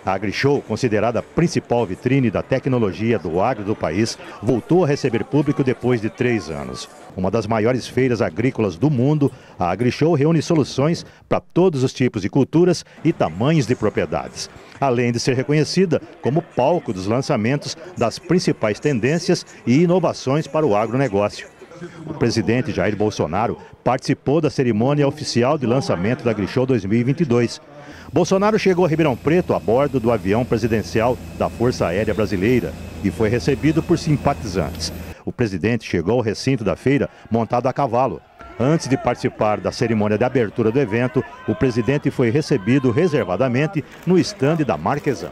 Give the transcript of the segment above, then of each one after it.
A AgriShow, considerada a principal vitrine da tecnologia do agro do país, voltou a receber público depois de 3 anos. Uma das maiores feiras agrícolas do mundo, a AgriShow reúne soluções para todos os tipos de culturas e tamanhos de propriedades, além de ser reconhecida como palco dos lançamentos das principais tendências e inovações para o agronegócio. O presidente Jair Bolsonaro participou da cerimônia oficial de lançamento da AgriShow 2022. Bolsonaro chegou a Ribeirão Preto a bordo do avião presidencial da Força Aérea Brasileira e foi recebido por simpatizantes. O presidente chegou ao recinto da feira montado a cavalo. Antes de participar da cerimônia de abertura do evento, o presidente foi recebido reservadamente no estande da Marquesan.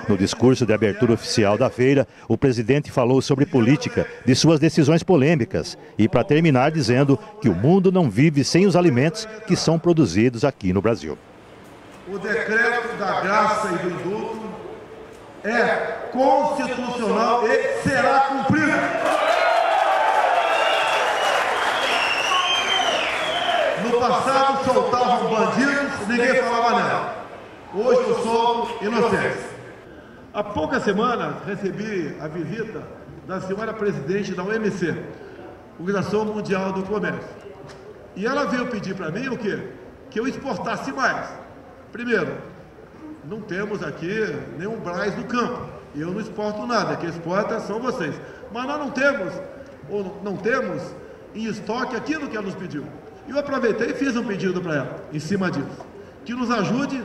No discurso de abertura oficial da feira, o presidente falou sobre política, de suas decisões polêmicas e, para terminar, dizendo que o mundo não vive sem os alimentos que são produzidos aqui no Brasil. O decreto da graça e do indulto é constitucional e será cumprido. No passado soltavam bandidos, ninguém falava nada. Hoje eu solto inocentes. Há poucas semanas recebi a visita da senhora presidente da OMC, Organização Mundial do Comércio. E ela veio pedir para mim o quê? Que eu exportasse mais. Primeiro, não temos aqui nenhum Brás do campo. Eu não exporto nada, quem exporta são vocês. Mas nós não temos em estoque aquilo que ela nos pediu. E eu aproveitei e fiz um pedido para ela, em cima disso. Que nos ajude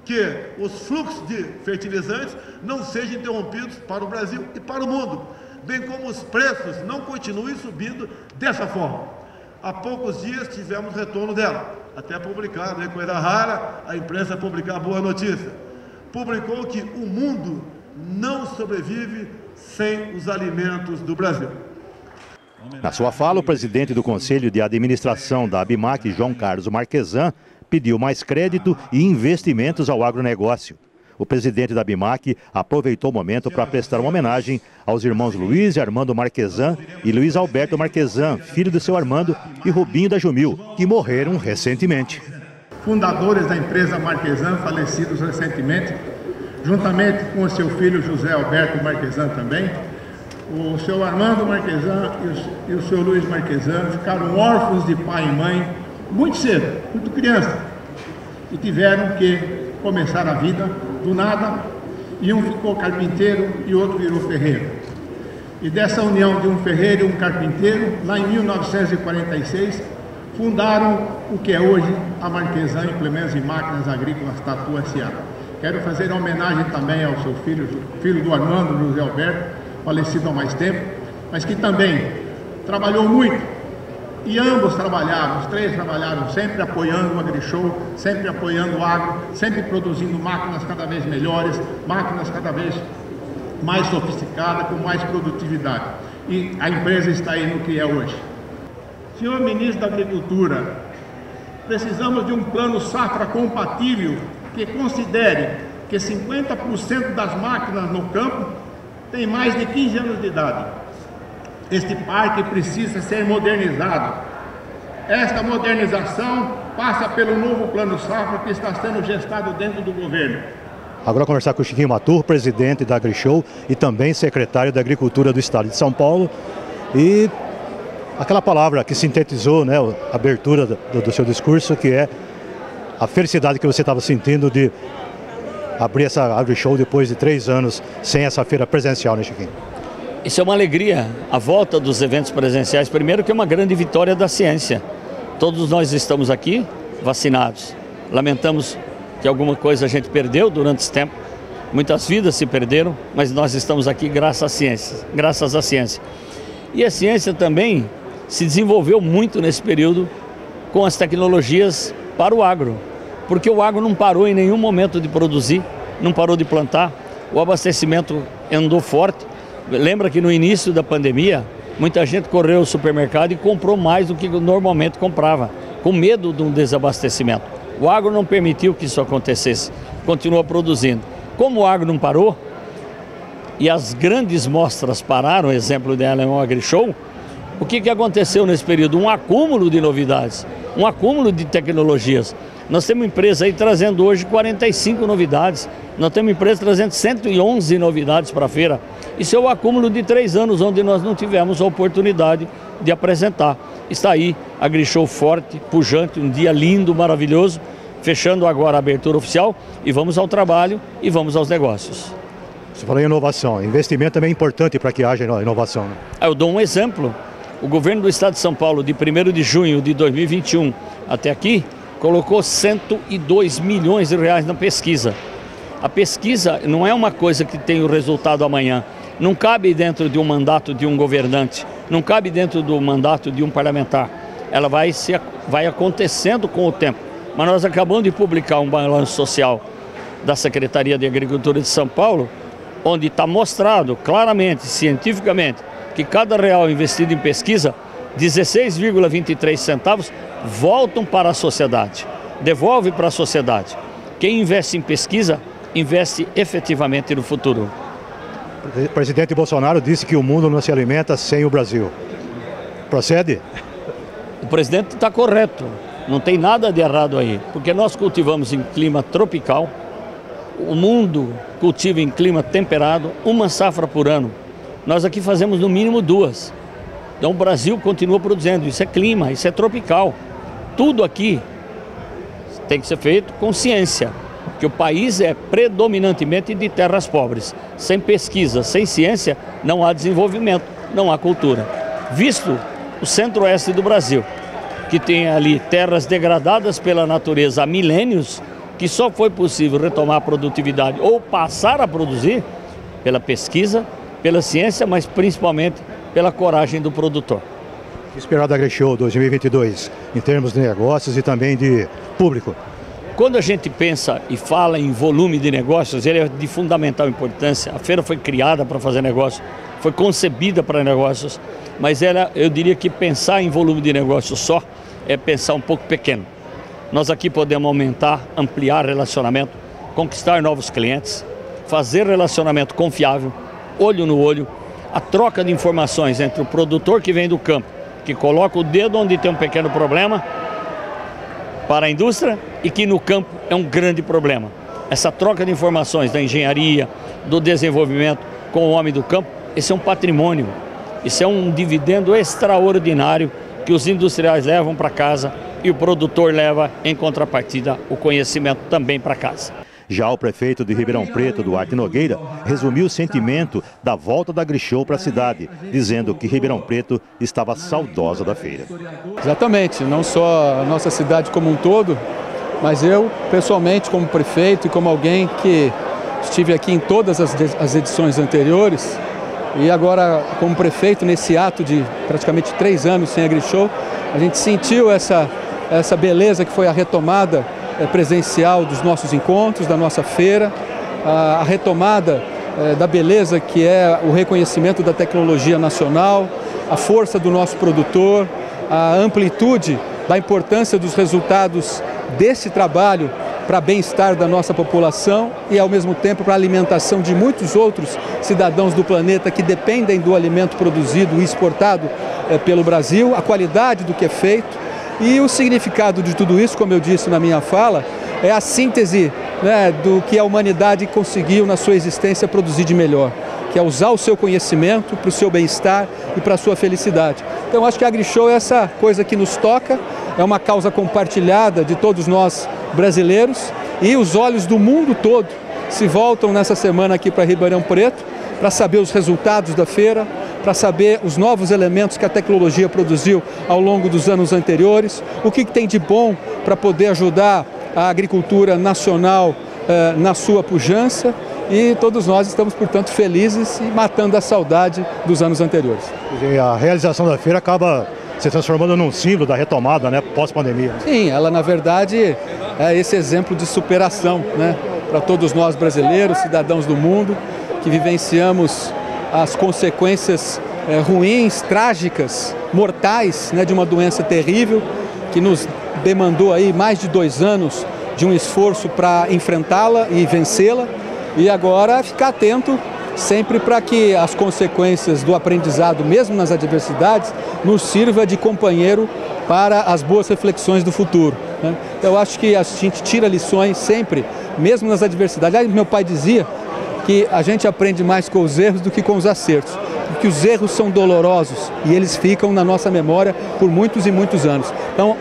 que os fluxos de fertilizantes não sejam interrompidos para o Brasil e para o mundo, bem como os preços não continuem subindo dessa forma. Há poucos dias tivemos retorno dela, até publicado, coisa rara, a imprensa publicar boa notícia. Publicou que o mundo não sobrevive sem os alimentos do Brasil. Na sua fala, o presidente do Conselho de Administração da ABIMAQ, João Carlos Marquesan, pediu mais crédito e investimentos ao agronegócio. O presidente da ABIMAQ aproveitou o momento para prestar uma homenagem aos irmãos Luiz e Armando Marquesan e Luiz Alberto Marquesan, filho do seu Armando, e Rubinho da Jumil, que morreram recentemente. Fundadores da empresa Marquesan, falecidos recentemente, juntamente com o seu filho José Alberto Marquesan também, o seu Armando Marquesan e o seu Luiz Marquesan ficaram órfãos de pai e mãe muito cedo, muito criança, e tiveram que começar a vida do nada, e um ficou carpinteiro e outro virou ferreiro. E dessa união de um ferreiro e um carpinteiro, lá em 1946, fundaram o que é hoje a Marquesan Implementos e Máquinas Agrícolas Tatu S.A. Quero fazer uma homenagem também ao seu filho do Armando, José Alberto, falecido há mais tempo, mas que também trabalhou muito. E ambos trabalharam, os três trabalharam, sempre apoiando o AgriShow, sempre apoiando o agro, sempre produzindo máquinas cada vez melhores, máquinas cada vez mais sofisticadas, com mais produtividade. E a empresa está aí no que é hoje. Senhor Ministro da Agricultura, precisamos de um plano safra compatível que considere que 50% das máquinas no campo têm mais de 15 anos de idade. Este parque precisa ser modernizado. Esta modernização passa pelo novo plano safra que está sendo gestado dentro do governo. Agora conversar com o Chiquinho Matur, presidente da AgriShow e também secretário da Agricultura do Estado de São Paulo. E aquela palavra que sintetizou, né, a abertura do seu discurso, que é a felicidade que você estava sentindo de abrir essa AgriShow depois de 3 anos sem essa feira presencial, né, Chiquinho? Isso é uma alegria, a volta dos eventos presenciais. Primeiro que é uma grande vitória da ciência. Todos nós estamos aqui vacinados. Lamentamos que alguma coisa a gente perdeu durante esse tempo. Muitas vidas se perderam, mas nós estamos aqui graças à ciência. E a ciência também se desenvolveu muito nesse período com as tecnologias para o agro. Porque o agro não parou em nenhum momento de produzir, não parou de plantar. O abastecimento andou forte. Lembra que no início da pandemia, muita gente correu ao supermercado e comprou mais do que normalmente comprava, com medo de um desabastecimento. O agro não permitiu que isso acontecesse, continuou produzindo. Como o agro não parou, e as grandes mostras pararam, exemplo dela é o AgriShow, o que aconteceu nesse período? Um acúmulo de novidades, um acúmulo de tecnologias. Nós temos empresa aí trazendo hoje 45 novidades, nós temos empresa trazendo 111 novidades para a feira. Isso é o acúmulo de 3 anos onde nós não tivemos a oportunidade de apresentar. Está aí a AgriShow forte, pujante, um dia lindo, maravilhoso, fechando agora a abertura oficial e vamos ao trabalho e vamos aos negócios. Você falou em inovação, investimento também é importante para que haja inovação, né? Eu dou um exemplo, o governo do estado de São Paulo, de 1º de junho de 2021 até aqui, colocou 102 milhões de reais na pesquisa. A pesquisa não é uma coisa que tem o resultado amanhã, não cabe dentro de um mandato de um governante, não cabe dentro do mandato de um parlamentar, ela vai acontecendo com o tempo. Mas nós acabamos de publicar um balanço social da Secretaria de Agricultura de São Paulo, onde está mostrado claramente, cientificamente, que cada real investido em pesquisa, 16,23 centavos voltam para a sociedade, devolve para a sociedade. Quem investe em pesquisa, investe efetivamente no futuro. O presidente Bolsonaro disse que o mundo não se alimenta sem o Brasil. Procede? O presidente está correto, não tem nada de errado aí, porque nós cultivamos em clima tropical, o mundo cultiva em clima temperado, uma safra por ano. Nós aqui fazemos no mínimo 2. Então o Brasil continua produzindo, isso é clima, isso é tropical. Tudo aqui tem que ser feito com ciência, porque o país é predominantemente de terras pobres. Sem pesquisa, sem ciência, não há desenvolvimento, não há cultura. Visto o centro-oeste do Brasil, que tem ali terras degradadas pela natureza há milênios, que só foi possível retomar a produtividade ou passar a produzir pela pesquisa, pela ciência, mas principalmente pela coragem do produtor. O que esperar da AgriShow 2022, em termos de negócios e também de público? Quando a gente pensa e fala em volume de negócios, ele é de fundamental importância. A feira foi criada para fazer negócio, foi concebida para negócios, mas eu diria que pensar em volume de negócio só é pensar um pouco pequeno. Nós aqui podemos aumentar, ampliar relacionamento, conquistar novos clientes, fazer relacionamento confiável, olho no olho, a troca de informações entre o produtor que vem do campo, que coloca o dedo onde tem um pequeno problema, para a indústria e que no campo é um grande problema. Essa troca de informações da engenharia, do desenvolvimento com o homem do campo, esse é um patrimônio, isso é um dividendo extraordinário que os industriais levam para casa e o produtor leva, em contrapartida, o conhecimento também para casa. Já o prefeito de Ribeirão Preto, Duarte Nogueira, resumiu o sentimento da volta da AgriShow para a cidade, dizendo que Ribeirão Preto estava saudosa da feira. Exatamente, não só a nossa cidade como um todo, mas eu, pessoalmente, como prefeito e como alguém que estive aqui em todas as edições anteriores, e agora como prefeito nesse ato de praticamente 3 anos sem AgriShow, a gente sentiu essa beleza que foi a retomada presencial dos nossos encontros, da nossa feira, a retomada da beleza que é o reconhecimento da tecnologia nacional, a força do nosso produtor, a amplitude da importância dos resultados desse trabalho para bem-estar da nossa população e, ao mesmo tempo, para a alimentação de muitos outros cidadãos do planeta que dependem do alimento produzido e exportado pelo Brasil, a qualidade do que é feito. E o significado de tudo isso, como eu disse na minha fala, é a síntese, né, do que a humanidade conseguiu na sua existência produzir de melhor, que é usar o seu conhecimento para o seu bem-estar e para a sua felicidade. Então acho que a AgriShow é essa coisa que nos toca, é uma causa compartilhada de todos nós brasileiros e os olhos do mundo todo se voltam nessa semana aqui para Ribeirão Preto para saber os resultados da feira, para saber os novos elementos que a tecnologia produziu ao longo dos anos anteriores, o que tem de bom para poder ajudar a agricultura nacional na sua pujança, e todos nós estamos, portanto, felizes e matando a saudade dos anos anteriores. A realização da feira acaba se transformando num símbolo da retomada, né, pós-pandemia. Sim, ela na verdade é esse exemplo de superação, né, para todos nós brasileiros, cidadãos do mundo, que vivenciamos as consequências ruins, trágicas, mortais, né, de uma doença terrível que nos demandou aí mais de 2 anos de um esforço para enfrentá-la e vencê-la, e agora ficar atento sempre para que as consequências do aprendizado, mesmo nas adversidades, nos sirva de companheiro para as boas reflexões do futuro, né? Eu acho que a gente tira lições sempre, mesmo nas adversidades. Aí meu pai dizia que a gente aprende mais com os erros do que com os acertos, porque os erros são dolorosos e eles ficam na nossa memória por muitos e muitos anos. Então,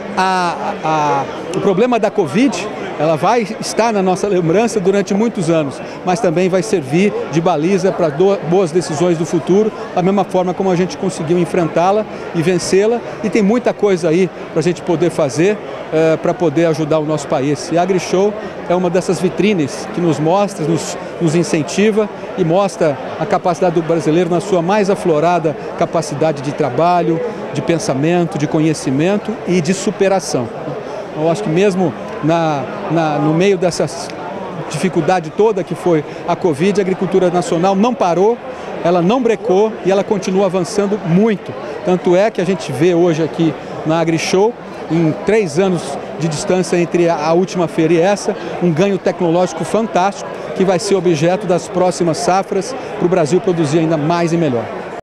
o problema da Covid, ela vai estar na nossa lembrança durante muitos anos, mas também vai servir de baliza para boas decisões do futuro, da mesma forma como a gente conseguiu enfrentá-la e vencê-la, e tem muita coisa aí para a gente poder fazer para poder ajudar o nosso país. E a AgriShow é uma dessas vitrines que nos mostra, nos incentiva e mostra a capacidade do brasileiro na sua mais aflorada capacidade de trabalho, de pensamento, de conhecimento e de superação. Eu acho que mesmo no meio dessa dificuldade toda que foi a Covid, a agricultura nacional não parou, ela não brecou e ela continua avançando muito. Tanto é que a gente vê hoje aqui na AgriShow, em 3 anos de distância entre a última feira e essa, um ganho tecnológico fantástico que vai ser objeto das próximas safras para o Brasil produzir ainda mais e melhor.